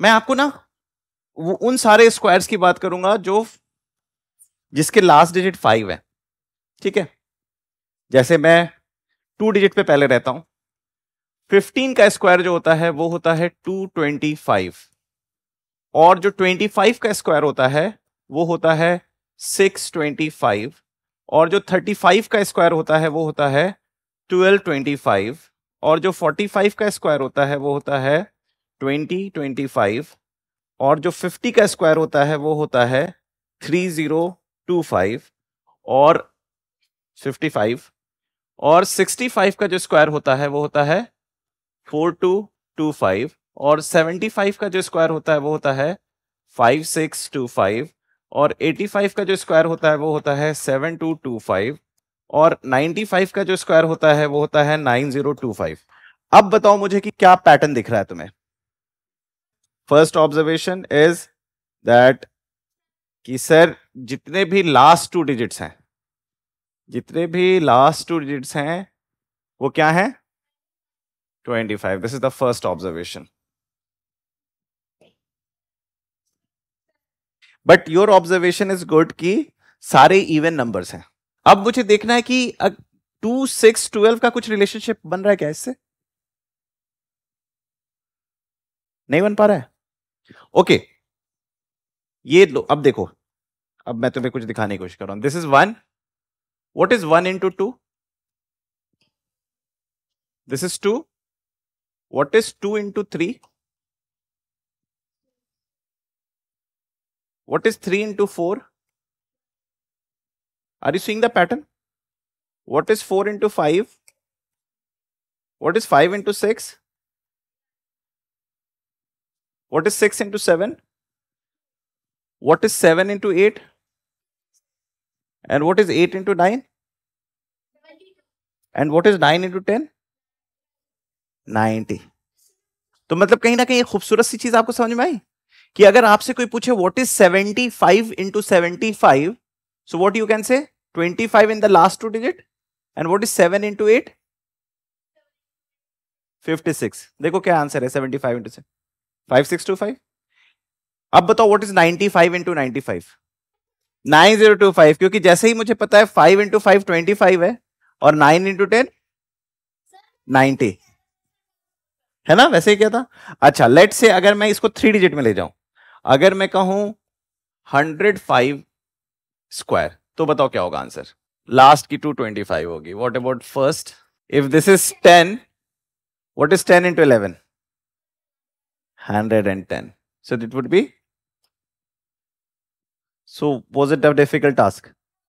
मैं आपको ना उन सारे स्क्वायर्स की बात करूंगा जो जिसके लास्ट डिजिट 5 है, ठीक है। जैसे मैं 2 डिजिट पे पहले रहता हूं। 15 का स्क्वायर जो होता है वो होता है 225, और जो 25 का स्क्वायर होता है वो होता है 625, और जो 35 का स्क्वायर होता है वो होता है 1225, और जो 45 का स्क्वायर होता है वो होता है 2025, और जो 50 का स्क्वायर होता है वो होता है 3025, और 55, और 65 का जो स्क्वायर होता है वो होता है 4225, और 75 का जो स्क्वायर होता है वो होता है 5625, और 85 का जो स्क्वायर होता है वो होता है 7225, और 95 का जो स्क्वायर होता है वो होता है 9025। अब बताओ मुझे कि क्या पैटर्न दिख रहा है तुम्हें। फर्स्ट ऑब्जर्वेशन इज दैट कि सर जितने भी लास्ट 2 डिजिट्स हैं, जितने भी लास्ट 2 डिजिट्स हैं वो क्या है 25। This is the first observation. But your observation is good कि सारे इवन नंबर्स हैं। अब मुझे देखना है कि 2 6 12 का कुछ रिलेशनशिप बन रहा है क्या इससे? नहीं बन पा रहा है। ओके ये लो, अब देखो, अब मैं तुम्हें कुछ दिखाने की कोशिश कर रहा हूं। This is 1। What is 1 into 2? This is 2। What is 2 into 3? What is 3 into 4? Are you seeing the pattern? What is 4 into 5? What is 5 into 6? What is 6 into 7? What is 7 into 8? And what is 8 into 9? And what is 9 into 10? 90। तो मतलब कहीं ना कहीं एक खूबसूरत सी चीज आपको समझ में आई कि अगर आपसे कोई पूछे what is 75 into 75, so what you can say 25 in the last 2 digit, and what is 7 into 8? 56। देखो क्या आंसर है 75 into 7, 5625। अब बताओ व्हाट इज 95 into 95? 9025, क्योंकि जैसे ही मुझे पता है 5 into 5 25 है, और 9 into 10 90 है ना। वैसे ही क्या था। अच्छा लेट से अगर मैं इसको 3 डिजिट में ले जाऊं, अगर मैं कहूं 105 स्क्वायर, तो बताओ क्या होगा आंसर। लास्ट की 225 होगी। What about first? If this is 10, what is 10 into 11? 110। So it would be, so was it a difficult task?